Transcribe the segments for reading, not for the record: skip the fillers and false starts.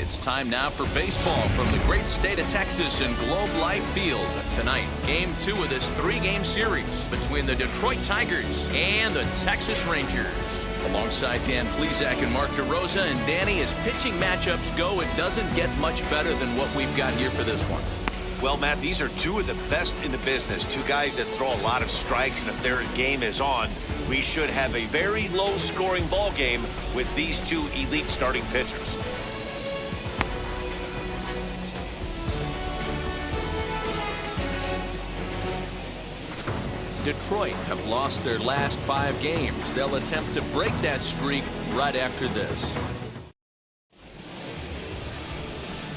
It's time now for baseball from the great state of Texas and Globe Life Field. Tonight, Game 2 of this 3-game series between the Detroit Tigers and the Texas Rangers. Alongside Dan Plesac and Mark DeRosa, and Danny, as pitching matchups go, it doesn't get much better than what we've got here for this one. Well, Matt, these are two of the best in the business. Two guys that throw a lot of strikes, and if their game is on, we should have a very low-scoring ball game with these two elite starting pitchers. Detroit have lost their last 5 games. They'll attempt to break that streak right after this.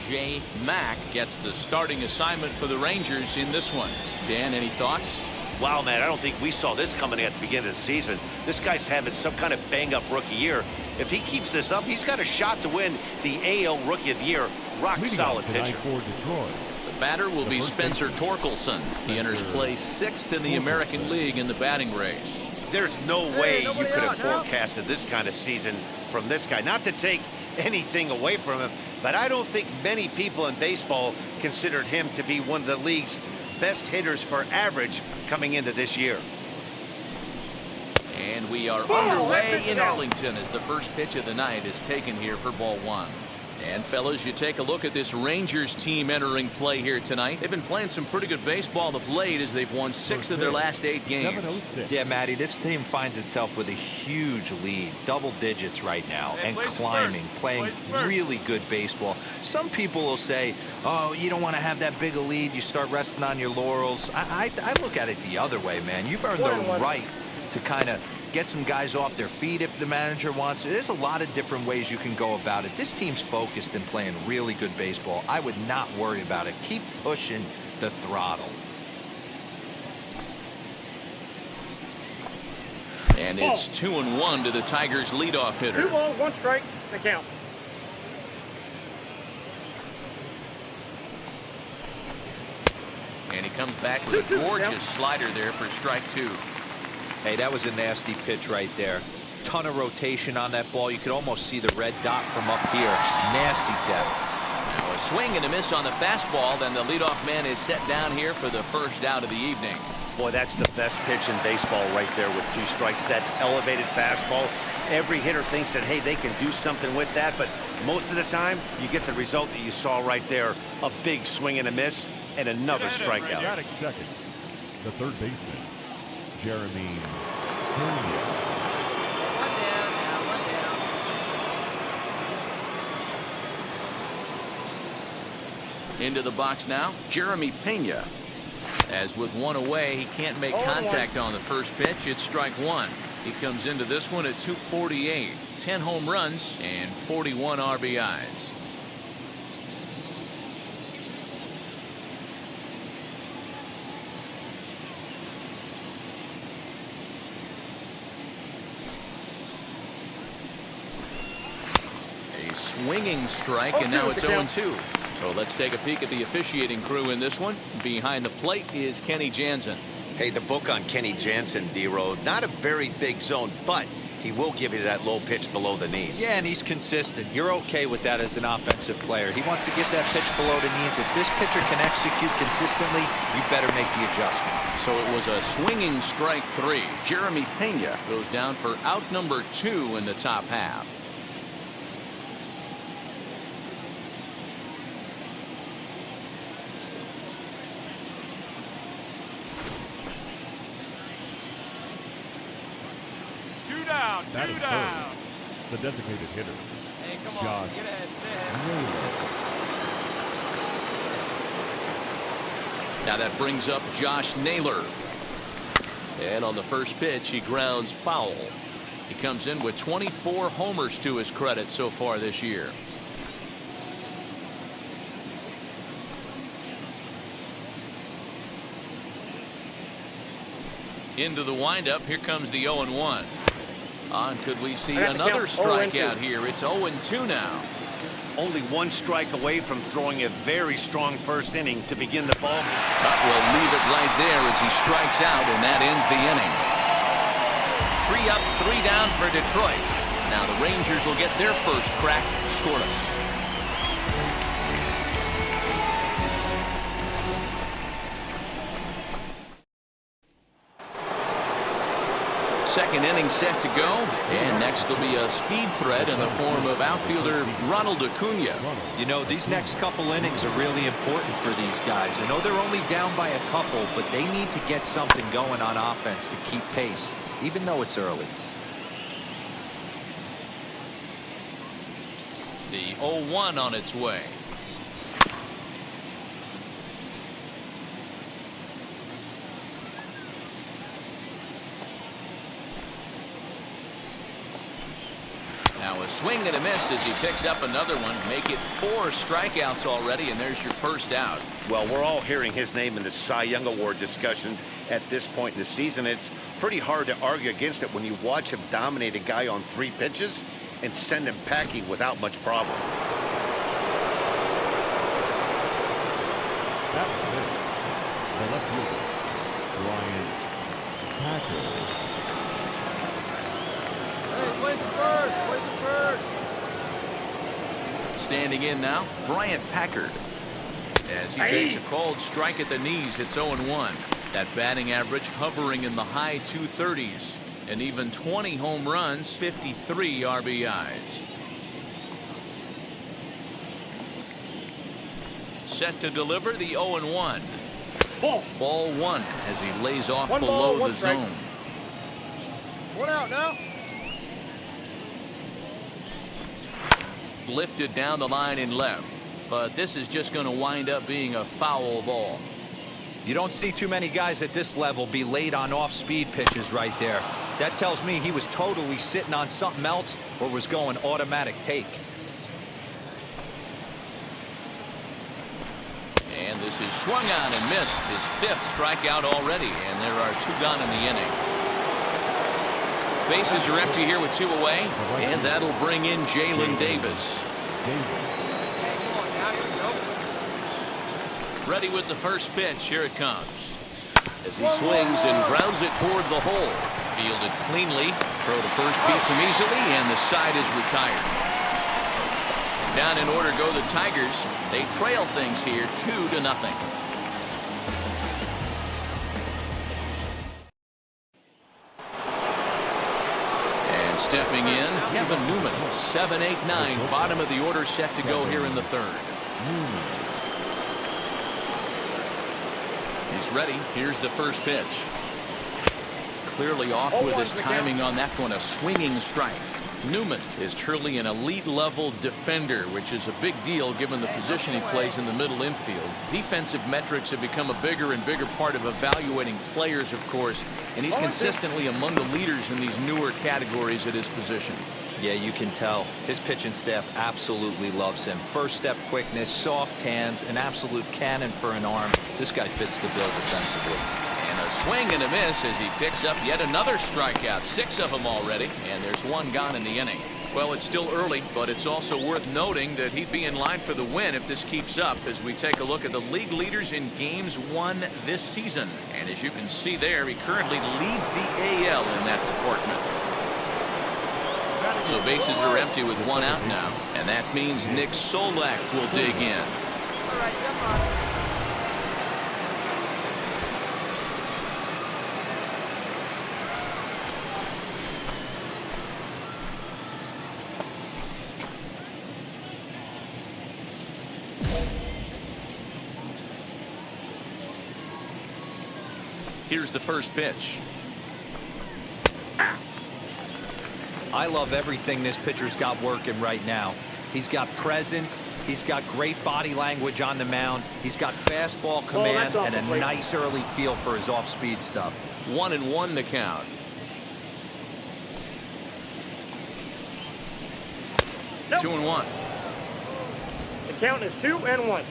Jay Mack gets the starting assignment for the Rangers in this one. Dan, any thoughts? Wow, man, I don't think we saw this coming at the beginning of the season. This guy's having some kind of bang-up rookie year. If he keeps this up, he's got a shot to win the AL Rookie of the Year. Rock-solid pitcher. The batter will be Spencer Torkelson. He enters play 6th in the American League in the batting race. There's no way you could have forecasted this kind of season from this guy. Not to take anything away from him, but I don't think many people in baseball considered him to be one of the league's best hitters for average coming into this year. And we are underway in Arlington as the first pitch of the night is taken here for ball 1. And fellas, you take a look at this Rangers team entering play here tonight. They've been playing some pretty good baseball of late as they've won 6 of their last 8 games. Yeah, Matty, this team finds itself with a huge lead, double digits right now, and climbing, playing really good baseball. Some people will say, oh, you don't want to have that big a lead, you start resting on your laurels. I look at it the other way, man. You've earned the right to kind of get some guys off their feet if the manager wants to. There's a lot of different ways you can go about it. This team's focused and playing really good baseball. I would not worry about it. Keep pushing the throttle. And it's 2-1 to the Tigers' leadoff hitter. 2 balls, 1 strike, the count. And he comes back with a gorgeous slider there for strike 2. Hey, that was a nasty pitch right there. Ton of rotation on that ball. You could almost see the red dot from up here. Nasty depth. Now a swing and a miss on the fastball. Then the leadoff man is set down here for the first out of the evening. Boy, that's the best pitch in baseball right there with 2 strikes. That elevated fastball. Every hitter thinks that, hey, they can do something with that. But most of the time, you get the result that you saw right there. A big swing and a miss and another strikeout. Second, the third baseman, Jeremy. Into the box now, Jeremy Pena. As with 1 away, he can't make contact on the first pitch. It's strike 1. He comes into this one at 248, 10 home runs and 41 RBIs. Swinging strike, and now it's 0-2. So let's take a peek at the officiating crew in this one. Behind the plate is Kenny Jansen. Hey, the book on Kenny Jansen, D-Road, not a very big zone, but he will give you that low pitch below the knees. Yeah, and he's consistent. You're okay with that as an offensive player. He wants to get that pitch below the knees. If this pitcher can execute consistently, you better make the adjustment. So it was a swinging strike 3. Jeremy Pena goes down for out number 2 in the top half. Batting third, the designated hitter, Josh Naylor. Now that brings up Josh Naylor. And on the first pitch, he grounds foul. He comes in with 24 homers to his credit so far this year. Into the windup, here comes the 0-1. Could we see another strikeout here? It's 0-2 now. Only 1 strike away from throwing a very strong first inning to begin the ball game. But we'll leave it right there as he strikes out, and that ends the inning. 3 up, 3 down for Detroit. Now the Rangers will get their first crack scoreless. second inning set to go. And next will be a speed threat in the form of outfielder Ronald Acuna. You know, these next couple innings are really important for these guys. I know they're only down by a couple, but they need to get something going on offense to keep pace, even though it's early. The 0-1 on its way. Now a swing and a miss as he picks up another one. Make it 4 strikeouts already, and there's your first out. Well, we're all hearing his name in the Cy Young Award discussions at this point in the season. It's pretty hard to argue against it when you watch him dominate a guy on 3 pitches and send him packing without much problem. That was it. The left fielder, Bryant Packer. Hey, place it first. Place it first. Standing in now, Bryant Packard. As he takes a called strike at the knees, it's 0-1. That batting average hovering in the high 230s. And even 20 home runs, 53 RBIs. Set to deliver the 0-1. Ball 1 as he lays off below the zone. 1 out now. Lifted down the line in left. But this is just going to wind up being a foul ball. You don't see too many guys at this level be late on off-speed pitches right there. That tells me he was totally sitting on something else or was going automatic take. And this is swung on and missed. His 5th strikeout already, and there are 2 gone in the inning. Bases are empty here with 2 away, and that'll bring in Jalen Davis. Ready with the first pitch. Here it comes. As he swings and grounds it toward the hole. Fielded cleanly. Throw to first beats him easily, and the side is retired. Down in order go the Tigers. They trail things here 2-0. And stepping in, Kevin Newman. 7-8-9. Bottom of the order set to go here in the 3rd. He's ready. Here's the first pitch. Clearly off with his timing on that one. A swinging strike. Newman is truly an elite level defender, which is a big deal given the position he plays in the middle infield. Defensive metrics have become a bigger and bigger part of evaluating players, of course, and he's consistently among the leaders in these newer categories at his position. Yeah, you can tell. His pitching staff absolutely loves him. First step quickness, soft hands, an absolute cannon for an arm. This guy fits the bill defensively. And a swing and a miss as he picks up yet another strikeout. 6 of them already, and there's 1 gone in the inning. Well, it's still early, but it's also worth noting that he'd be in line for the win if this keeps up as we take a look at the league leaders in games won this season. And as you can see there, he currently leads the AL in that department. So bases are empty with 1 out now, and that means Nick Solak will dig in. All right, come on. Here's the first pitch. I love everything this pitcher's got working right now. He's got presence. He's got great body language on the mound. He's got fastball command and a nice early feel for his off-speed stuff. 1-1 the count. Nope. 2-1. The count is 2-1.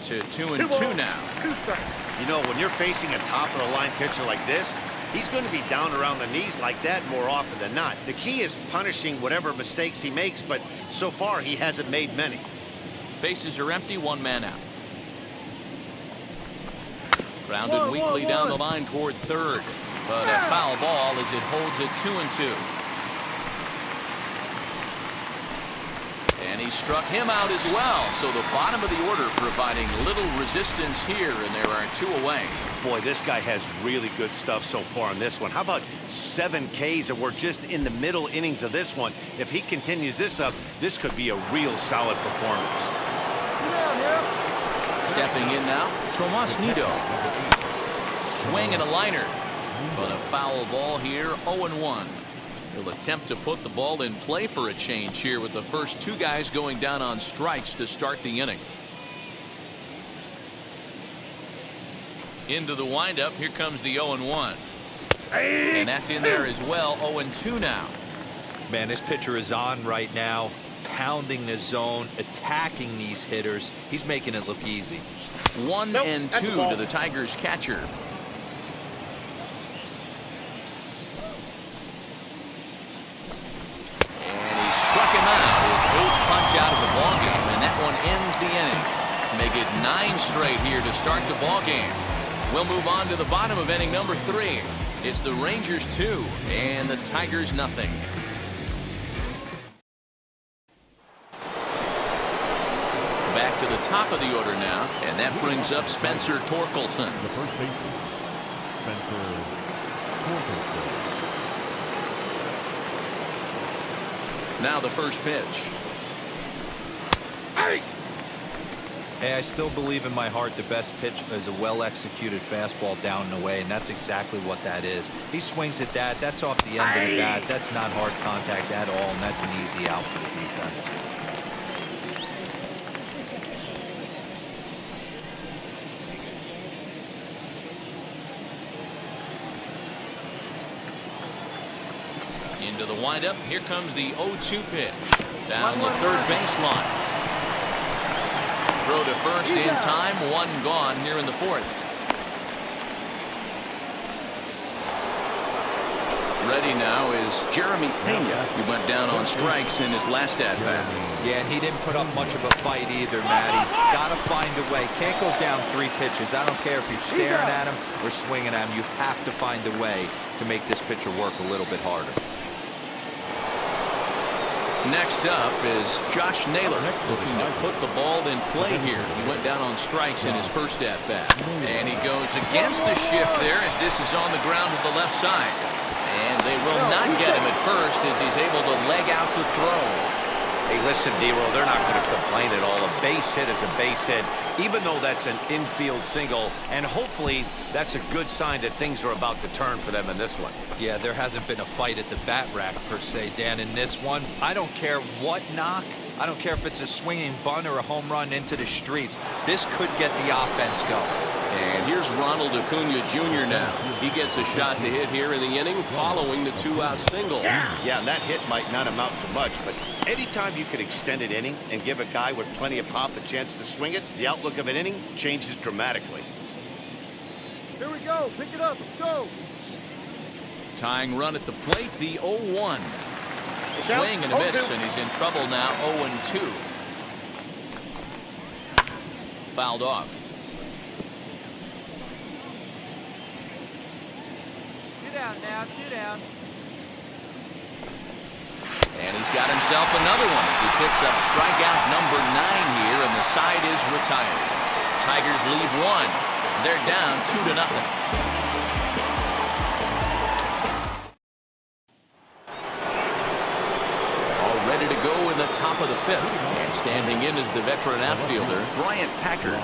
To 2-2 now. 2 strikes. You know, when you're facing a top-of-the-line pitcher like this, he's going to be down around the knees like that more often than not. The key is punishing whatever mistakes he makes, but so far he hasn't made many. Bases are empty, 1 man out. Grounded weakly down the line toward 3rd, but a foul ball as it holds it 2-2. And he he struck him out as well. So the bottom of the order providing little resistance here, and there are 2 away. Boy, this guy has really good stuff so far in this one. How about 7 Ks, and we're just in the middle innings of this one. If he continues this up, this could be a real solid performance. Stepping in now, Tomas Nido. Swing and a liner. But a foul ball here, 0-1. He'll attempt to put the ball in play for a change here with the first 2 guys going down on strikes to start the inning. Into the windup, here comes the 0-1. And that's in there as well, 0-2 now. Man, this pitcher is on right now, pounding the zone, attacking these hitters. He's making it look easy. 1-2 to the Tigers catcher. Struck him out, his 8th punch out of the ballgame, and that one ends the inning. Make it 9 straight here to start the ballgame. We'll move on to the bottom of inning number 3. It's the Rangers 2 and the Tigers nothing. Back to the top of the order now, and that brings up Spencer Torkelson. The first baseman, Spencer Torkelson. Now the first pitch. Hey, I still believe in my heart the best pitch is a well-executed fastball down and away, and that's exactly what that is. He swings at that. That's off the end of the bat. That's not hard contact at all, and that's an easy out for the defense. Into the windup. Here comes the 0-2 pitch. Down the third baseline. Throw to first in time. 1 gone here in the 4th. Ready now is Jeremy Pena. He went down on strikes in his last at-bat. Yeah, and he didn't put up much of a fight either, Matty. Got to find a way. Can't go down 3 pitches. I don't care if you're staring at him or swinging at him. You have to find a way to make this pitcher work a little bit harder. Next up is Josh Naylor, looking to put the ball in play here. He went down on strikes in his first at-bat. And he goes against the shift there as this is on the ground to the left side. And they will not get him at first as he's able to leg out the throw. Hey, listen, D-Roll, they're not going to complain at all. A base hit is a base hit, even though that's an infield single. And hopefully that's a good sign that things are about to turn for them in this one. Yeah, there hasn't been a fight at the bat rack, per se, Dan, in this one. I don't care what knock. I don't care if it's a swinging bunt or a home run into the streets. This could get the offense going. And here's Ronald Acuna Jr. now. He gets a shot to hit here in the inning following the 2-out single. Yeah, and that hit might not amount to much, but anytime you can extend an inning and give a guy with plenty of pop a chance to swing it, the outlook of an inning changes dramatically. Here we go. Pick it up. Let's go. Tying run at the plate, the 0-1. Swing and a miss, and he's in trouble now, 0-2. Fouled off. Get down now. Get down. And he's got himself another one as he picks up strikeout number 9 here, and the side is retired. Tigers lead 1. They're down 2-0. Ready to go in the top of the 5th. And standing in is the veteran outfielder, Bryant Packard.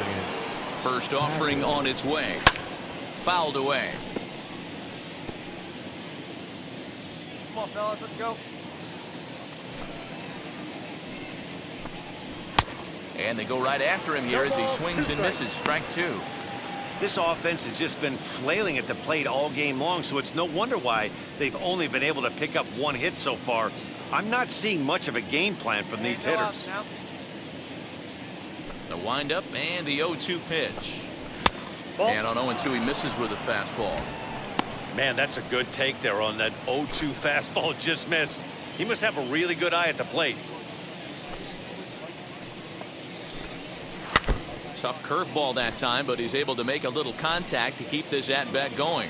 First offering on its way. Fouled away. Come on, fellas, let's go. And they go right after him here as he swings and misses. Strike 2. This offense has just been flailing at the plate all game long, so it's no wonder why they've only been able to pick up 1 hit so far. I'm not seeing much of a game plan from these hitters. The windup and the 0-2 pitch. And on 0-2 he misses with a fastball. Man, that's a good take there on that 0-2 fastball just missed. He must have a really good eye at the plate. Tough curveball that time, but he's able to make a little contact to keep this at-bat going.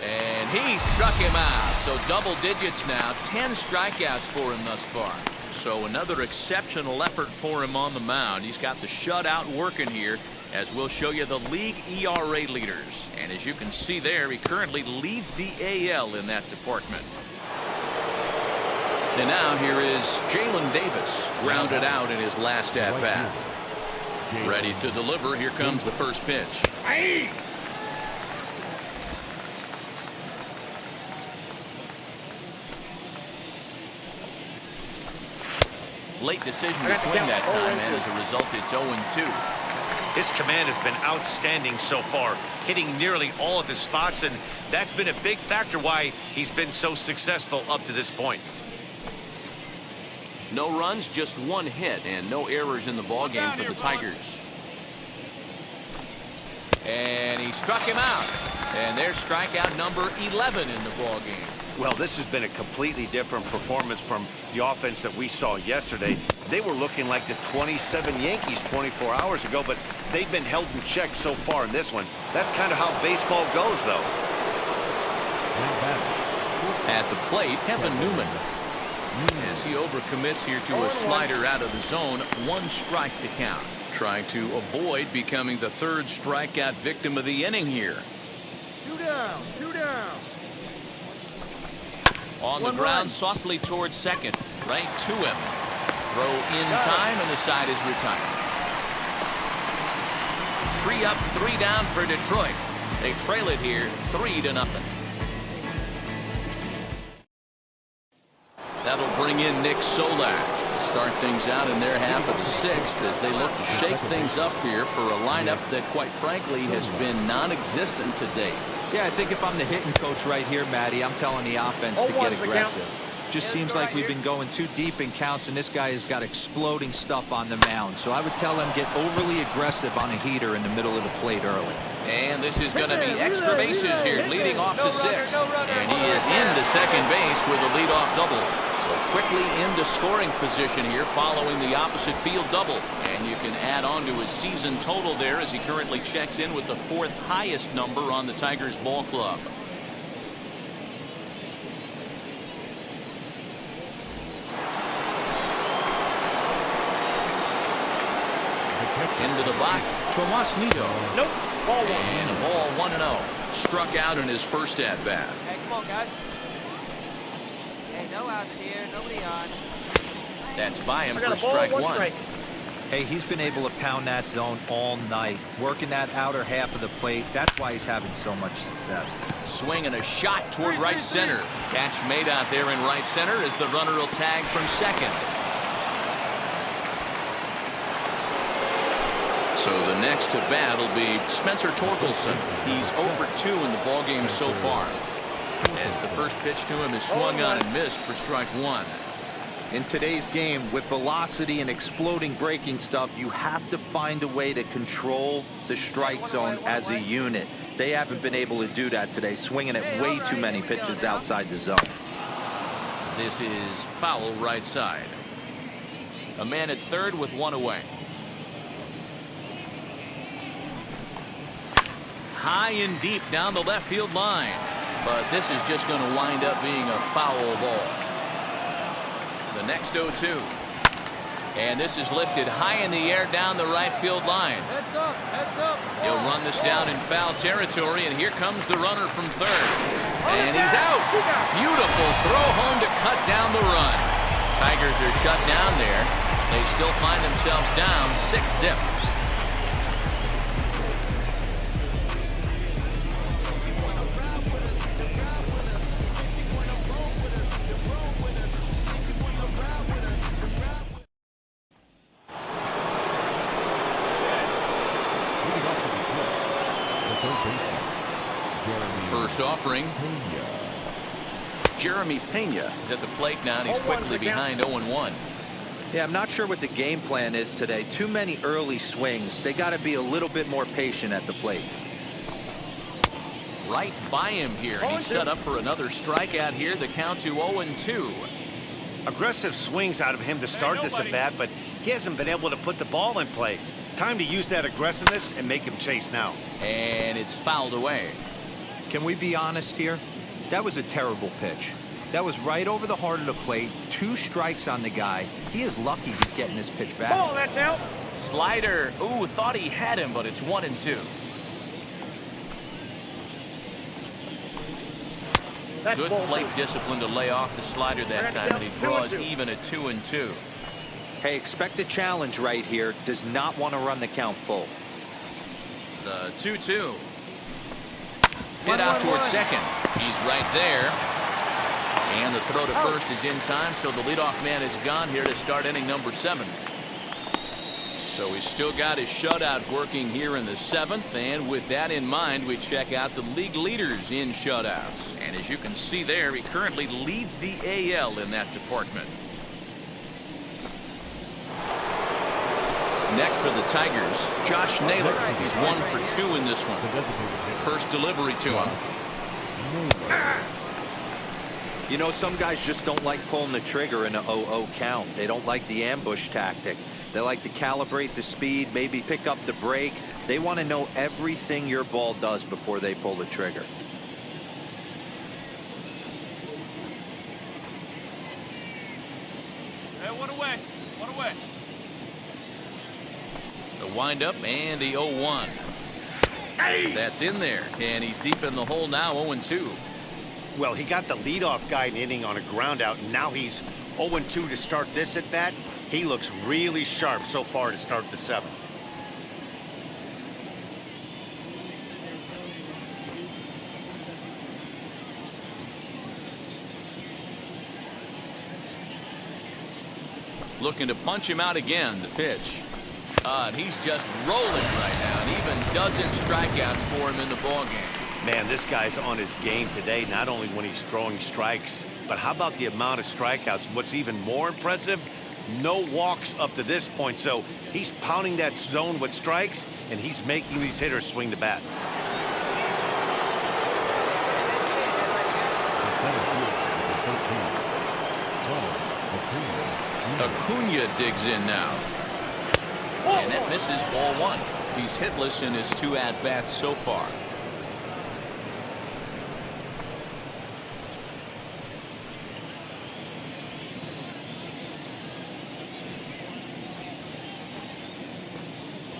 And He struck him out. So double digits now. 10 strikeouts for him thus far. So another exceptional effort for him on the mound. He's got the shutout working here, as we'll show you the league ERA leaders. And as you can see there, he currently leads the AL in that department. And now here is Jalen Davis, grounded out in his last at-bat. Ready to deliver. Here comes the first pitch. Late decision to swing that time, and as a result, it's 0-2. His command has been outstanding so far, hitting nearly all of his spots, and that's been a big factor why he's been so successful up to this point. No runs, just one hit, and no errors in the ballgame for the Tigers. And he struck him out. And there's strikeout number 11 in the ballgame. Well, this has been a completely different performance from the offense that we saw yesterday. They were looking like the 27 Yankees 24 hours ago, but they've been held in check so far in this one. That's kind of how baseball goes, though. At the plate, Kevin Newman. As he overcommits here to a slider out of the zone, 1 strike to count. Trying to avoid becoming the 3rd strikeout victim of the inning here. 2 down, 2 down. On the ground, softly towards second. Right to him. Throw in time, and the side is retired. 3 up, 3 down for Detroit. They trail it here 3-0. That'll bring in Nick Solak to start things out in their half of the 6th as they look to shake things up here for a lineup that, quite frankly, has been non-existent to date. Yeah, I think if I'm the hitting coach right here, Matty, I'm telling the offense to get aggressive. Just seems like we've been going too deep in counts, and this guy has got exploding stuff on the mound. So I would tell him get overly aggressive on a heater in the middle of the plate early. And this is going to be extra bases here, leading off the 6th. And he is into second base with a leadoff double. So quickly into scoring position here following the opposite field double. And you can add on to his season total there as he currently checks in with the 4th highest number on the Tigers ball club. Into the box, Tomas Nido. Nope. Ball 1. And a ball 1-0. Struck out in his first at-bat. Hey, come on, guys. Hey, no outs here. Nobody on. That's by him for strike 1. Hey, he's been able to pound that zone all night, working that outer half of the plate. That's why he's having so much success. Swing and a shot toward right center. Catch made out there in right center as the runner will tag from second. So the next to bat will be Spencer Torkelson. He's 0 for 2 in the ballgame so far, as the first pitch to him is swung on and missed for strike 1. In today's game, with velocity and exploding breaking stuff, you have to find a way to control the strike zone as a unit. They haven't been able to do that today, swinging at way too many pitches outside the zone. This is foul right side. A man at third with 1 away. High and deep down the left field line. But this is just going to wind up being a foul ball. The next 0-2. And this is lifted high in the air down the right field line. Heads up, heads up. He'll run this down in foul territory, and here comes the runner from third. And he's out. Beautiful throw home to cut down the run. Tigers are shut down there. They still find themselves down 6-0. First offering. Jeremy Pena is at the plate now, and he's quickly behind 0-1. Yeah, I'm not sure what the game plan is today. Too many early swings. They got to be a little bit more patient at the plate. Right by him here. He's set up for another strikeout here. The count to 0-2. Aggressive swings out of him to start this at bat, but he hasn't been able to put the ball in play. Time to use that aggressiveness and make him chase now. And it's fouled away. Can we be honest here? That was a terrible pitch. That was right over the heart of the plate. 2 strikes on the guy. He is lucky he's getting this pitch back. Ball, that's out. Slider. Ooh, thought he had him, but it's 1-2. That's Good ball plate 2. discipline to lay off the slider that time, and he draws even at 2-2. Hey, expect a challenge right here. Does not want to run the count full. The 2-2. Hit out towards second. He's right there. And the throw to first is in time, so the leadoff man is gone here to start inning number 7. So he's still got his shutout working here in the 7th, and with that in mind, we check out the league leaders in shutouts. And as you can see there, he currently leads the AL in that department. Next for the Tigers, Josh Naylor. He's 1 for 2 in this one. First delivery to him. You know, some guys just don't like pulling the trigger in a 0-0 count. They don't like the ambush tactic. They like to calibrate the speed, maybe pick up the brake. They want to know everything your ball does before they pull the trigger. Hey, one away. One away. The windup and the 0-1. That's in there, and he's deep in the hole now, 0-2. Well, he got the leadoff guy in inning on a ground out, and now he's 0-2 to start this at bat. He looks really sharp so far to start the 7th. Looking to punch him out again, the pitch. And he's just rolling right now, and even dozen strikeouts for him in the ballgame. Man, this guy's on his game today, not only when he's throwing strikes, but how about the amount of strikeouts? What's even more impressive, no walks up to this point. So he's pounding that zone with strikes, and he's making these hitters swing the bat. Acuna digs in now. And that misses, ball 1. He's hitless in his 2 at-bats so far.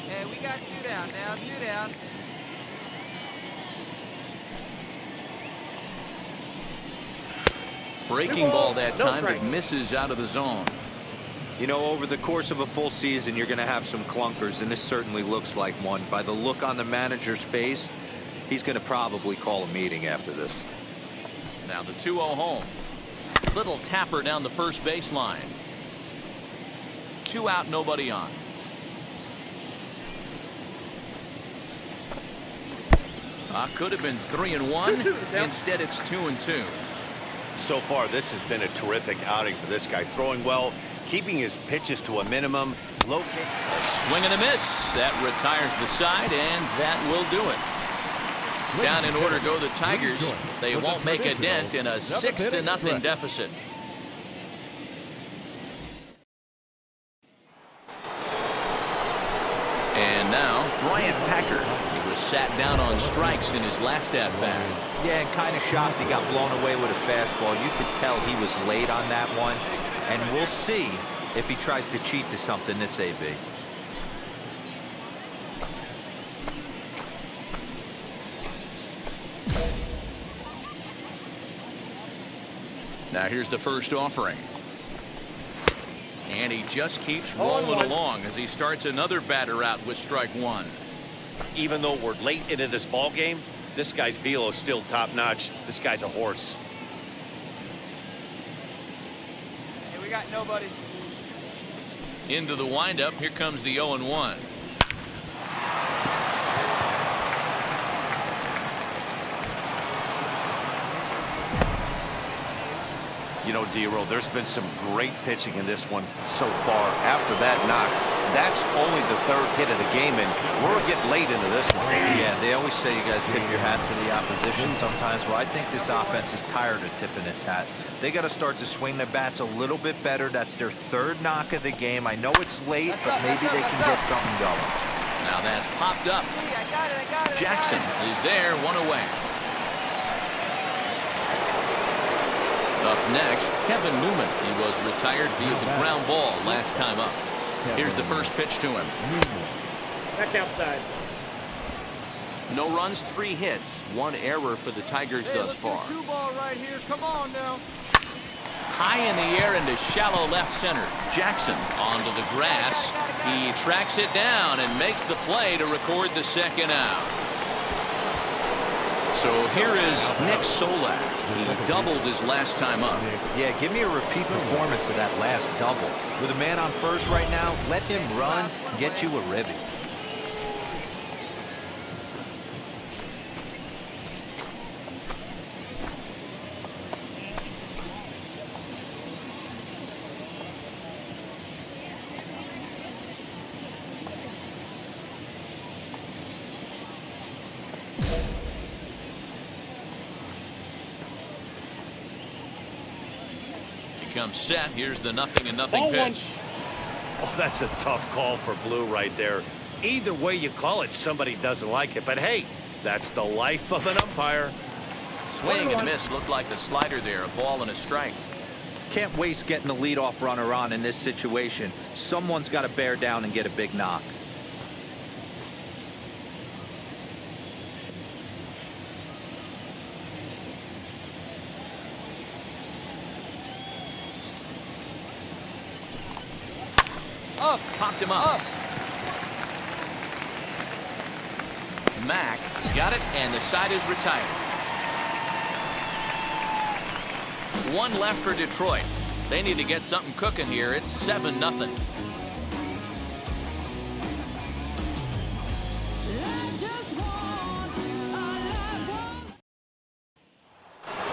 Hey, we got 2 down now. 2 down. Breaking ball that time, but misses out of the zone. You know, over the course of a full season, you're going to have some clunkers, and this certainly looks like one. By the look on the manager's face, he's going to probably call a meeting after this. Now the 2-0 home. Little tapper down the first baseline. 2 out, nobody on. Could have been 3-1. Instead, it's 2-2. So far, this has been a terrific outing for this guy. Throwing well, keeping his pitches to a minimum. Low kick. Swing and a miss. That retires the side, and that will do it. Down in order go the Tigers. They won't make a dent in a 6-0 deficit. And now, Bryant Packer. He was sat down on strikes in his last at-bat. Yeah, and kind of shocked he got blown away with a fastball. You could tell he was late on that one. And we'll see if he tries to cheat to something this AB. Now here's the first offering. And he just keeps rolling along as he starts another batter out with strike 1. Even though we're late into this ball game, this guy's velo is still top-notch. This guy's a horse. Hey, we got nobody. Into the windup. Here comes the 0-1. You know, D-Roll, there's been some great pitching in this one so far. After that knock, that's only the 3rd hit of the game, and we're getting late into this one. Yeah, they always say you got to tip your hat to the opposition sometimes. Well, I think this offense is tired of tipping its hat. They got to start to swing the bats a little bit better. That's their 3rd knock of the game. I know it's late, but maybe they can get something going. Now that's popped up. Hey, I got it. Jackson is there, 1 away. Next, Kevin Newman. He was retired via the ground ball last time up. Here's the first pitch to him. Back outside. No runs, 3 hits, 1 error for the Tigers thus far. 2-ball right here. Come on now. High in the air into shallow left center. Jackson onto the grass. He tracks it down and makes the play to record the second out. So here is Nick Solak. He doubled his last time up. Yeah, give me a repeat performance of that last double. With a man on first right now, let him run and get you a ribby. Comes set. Here's the 0-0 pitch. Oh, that's a tough call for Blue right there. Either way you call it, somebody doesn't like it. But hey, that's the life of an umpire. Swing and a miss. Looked like the slider there. A ball and a strike. Can't waste getting a leadoff runner on in this situation. Someone's got to bear down and get a big knock. Up, popped him up. Mack has got it, and the side is retired. 1 left for Detroit. They need to get something cooking here. It's 7-0.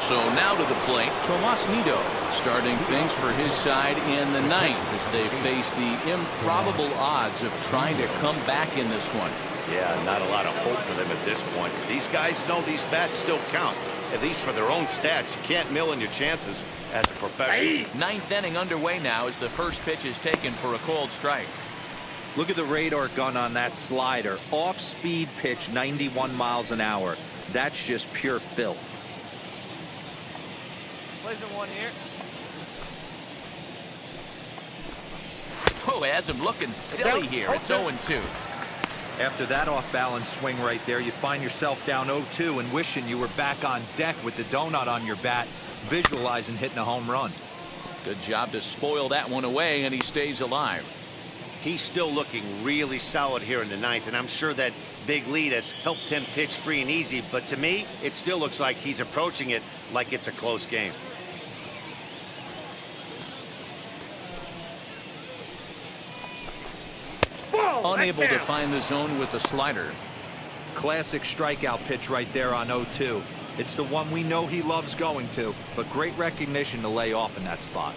So now to the plate, Tomas Nido starting things for his side in the 9th as they face the improbable odds of trying to come back in this one. Yeah, not a lot of hope for them at this point. These guys know these bats still count, at least for their own stats. You can't mill in your chances as a professional. 9th inning underway now as the first pitch is taken for a called strike. Look at the radar gun on that slider. Off-speed pitch, 91 miles an hour. That's just pure filth. Placing one here. Oh, has him looking silly here. It's 0-2. After that off-balance swing right there, you find yourself down 0-2 and wishing you were back on deck with the donut on your bat, visualizing hitting a home run. Good job to spoil that one away, and he stays alive. He's still looking really solid here in the 9th, and I'm sure that big lead has helped him pitch free and easy, but to me, it still looks like he's approaching it like it's a close game. Unable to find the zone with the slider. Classic strikeout pitch right there on 0-2. It's the one we know he loves going to, but great recognition to lay off in that spot.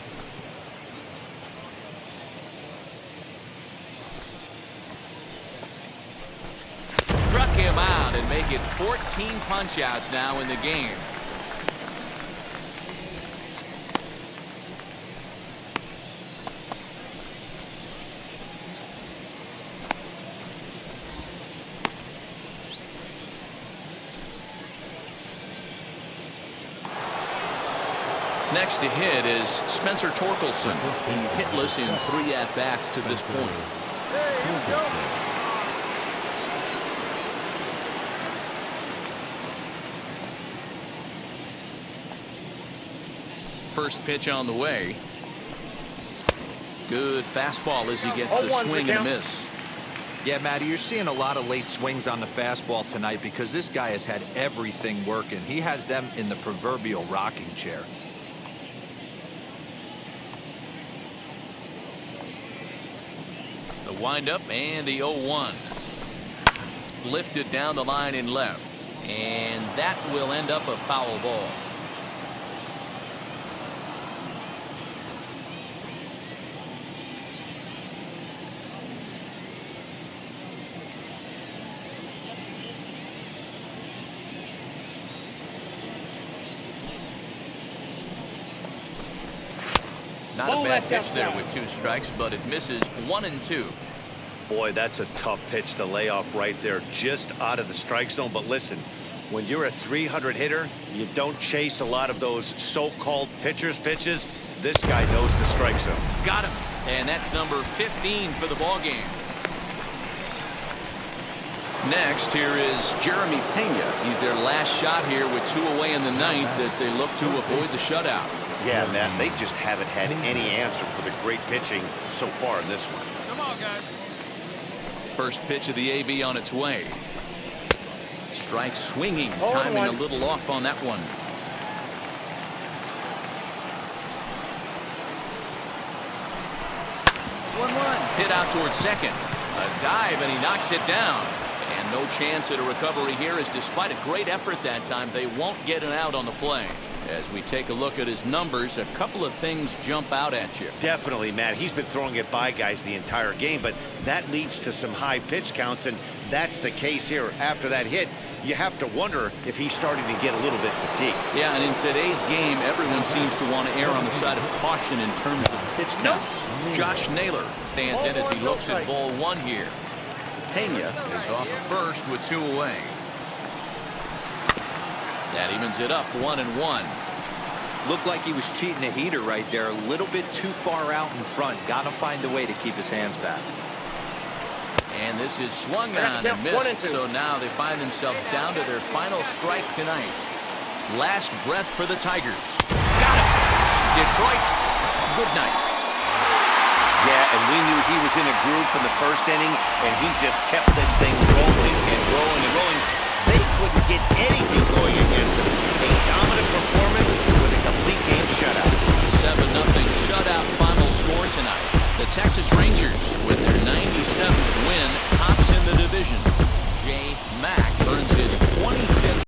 Struck him out and make it 14 punch-outs now in the game. Next to hit is Spencer Torkelson. He's hitless in 3 at-bats to this point. Hey, here we go. First pitch on the way. Good fastball as he gets the swing and a miss. Yeah, Matty, you're seeing a lot of late swings on the fastball tonight because this guy has had everything working. He has them in the proverbial rocking chair. The windup and the 0-1. Lifted down the line in left. And that will end up a foul ball. Not a bad pitch there with 2 strikes, but it misses 1-2. Boy, that's a tough pitch to lay off right there, just out of the strike zone. But listen, When you're a 300 hitter, you don't chase a lot of those so-called pitcher's pitches. This guy knows the strike zone. Got him. And that's number 15 for the ball game. Next, here is Jeremy Pena. He's their last shot here with 2 away in the ninth as they look to avoid the shutout. Yeah, Matt, they just haven't had any answer for the great pitching so far in this one. Come on, guys. First pitch of the AB on its way. Strike swinging, timing a little off on that one. Hit out towards second. A dive, and he knocks it down. And no chance at a recovery here, as despite a great effort that time, they won't get an out on the play. As we take a look at his numbers, a couple of things jump out at you. Definitely, Matt. He's been throwing it by guys the entire game, but that leads to some high pitch counts, and that's the case here. After that hit, you have to wonder if he's starting to get a little bit fatigued. Yeah, and in today's game, everyone seems to want to err on the side of caution in terms of pitch counts. Josh Naylor stands in as he looks at ball 1 here. Pena is off of first with 2 away. That evens it up 1-1. Looked like he was cheating a heater right there. A little bit too far out in front. Got to find a way to keep his hands back. And this is swung on and missed. So now they find themselves down to their final strike tonight. Last breath for the Tigers. Got it. Detroit, good night. Yeah, and we knew he was in a groove from the first inning, and he just kept this thing rolling and rolling and rolling. They couldn't get any